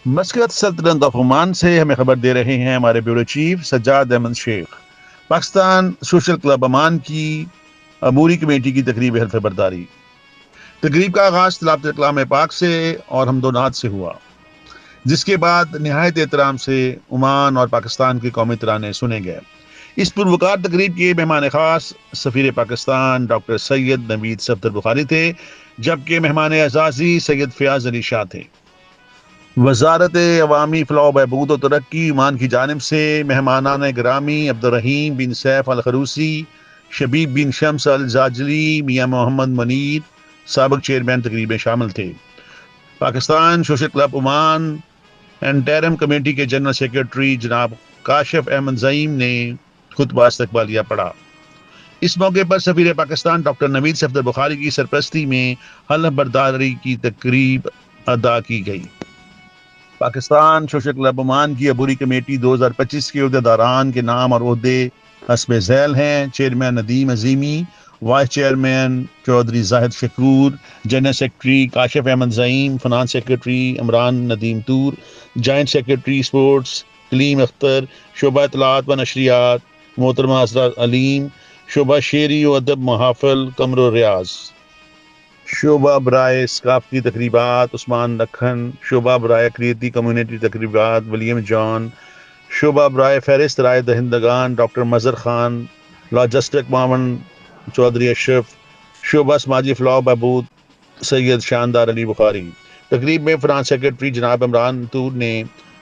Muscat سلطنت of Oman سے ہمیں خبر دے رہے ہیں ہمارے بیورو چیف سجاد احمد شیخ۔ پاکستان سوشل کلب عمان کی عبوری کمیٹی کی تقریب حلف برداری۔ تقریب کا آغاز تلاوت کلام پاک سے اور حمد و نعت سے ہوا، جس کے بعد نہایت احترام سے عمان اور پاکستان کے قومی ترانے سنے گئے۔ اس پروکار تقریب کے مہمان خاص سفیر پاکستان ڈاکٹر سید نوید صفدر بخاری تھے، جبکہ مہمان اعزازی سید فیاض علی شاہ تھے۔ وزارت عوامی فلاح و بہبود و ترقی عمان کی جانب سے مہمانان گرامی عبدالرحیم بن سیف الخروسی، شبیب بن شمس الزاجلی، میاں محمد منیر سابق چیئرمین تقریب میں شامل تھے۔ Pakistan social club Oman interim committee کے جنرل سیکرٹری جناب کاشف احمد زعیم نے خطبہ استقبالیہ پڑھا۔ اس موقع پر سفیر پاکستان ڈاکٹر نوید صفدر بخاری کی سرپرستی میں حلف برداری کی تقریب ادا کی گئی۔ پاکستان سوشل کلب عمان کی عبوری کمیٹی 2025 کے عہدیداران کے نام اور عہدے حسب ذیل ہیں: chairman Nadeem Azimi, vice chairman Chaudhry Zahid Shakoor, general secretary Kashif Ahmed Zaeem, finance secretary Imran Nadeem Toor, joint secretary sports Kaleem Akhtar, شعبہ اطلاعات و نشریات محترمہ عذرا علیم، شعبہ شعری و ادب محافل قمر و ریاض، شعبہ برائے ثقافتی تقریبات عثمان لکھن، شعبہ برائے اقلیتی کمیونٹی تقریبات ولیم جان، شعبہ برائے فہرست رائے دہندگان ڈاکٹر مظہر خان، لاجسٹک معاون چودھری اشرف، شعبہ سماجی فلاح و بہبود سید شاندار علی بخاری۔ تقریب میں فنانس سیکرٹری جناب عمران طور نے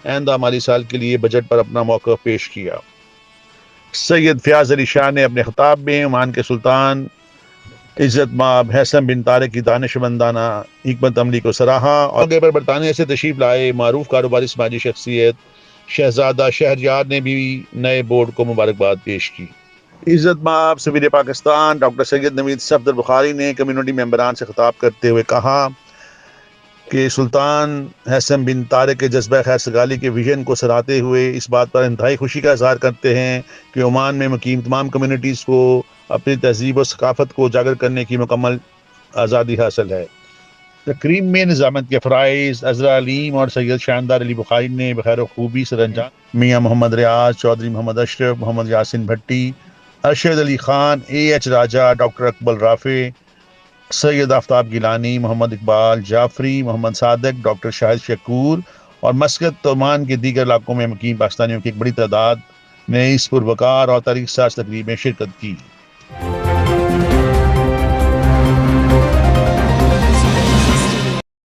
آئندہ مالی سال کے لیے بجٹ پر اپنا موقف پیش کیا۔ سید فیاض علی شاہ نے اپنے خطاب میں عمان کے سلطان عزت مآب حسن بن طارق کی دانشمندانہ حکمت عملی کو سراہا اور آگے پر برطانیہ سے تشریف لائے معروف کاروباری سماجی شخصیت شہزادہ شہریار نے بھی نئے بورڈ کو مبارکباد پیش کی۔ عزت مآب سفیر پاکستان ڈاکٹر سید نوید صفدر بخاری نے کمیونٹی ممبران سے خطاب کرتے ہوئے کہا کہ سلطان حسن بن طارق کے جذبہ خیر سگالی کے ویژن کو سراہتے ہوئے اس بات پر انتہائی خوشی کا اظہار کرتے ہیں کہ عمان میں مقیم تمام کمیونٹیز کو اپنی تہذیب و ثقافت کو اجاگر کرنے کی مکمل آزادی حاصل ہے۔ تقریب میں نظامت کے فرائض عذرا علیم اور سید شاندار علی بخاری نے بخیر و خوبی سر انجام۔ میاں محمد ریاض، چودھری محمد اشرف، محمد یاسین بھٹی، ارشد علی خان، AH راجہ، ڈاکٹر اقبال رافع، سید آفتاب گیلانی، محمد اقبال جعفری، محمد صادق، ڈاکٹر شاہد شکور اور مسقط عمان کے دیگر علاقوں میں مقیم پاکستانیوں کی ایک بڑی تعداد نے اس پروکار اور تاریخ ساز تقریب میں شرکت کی۔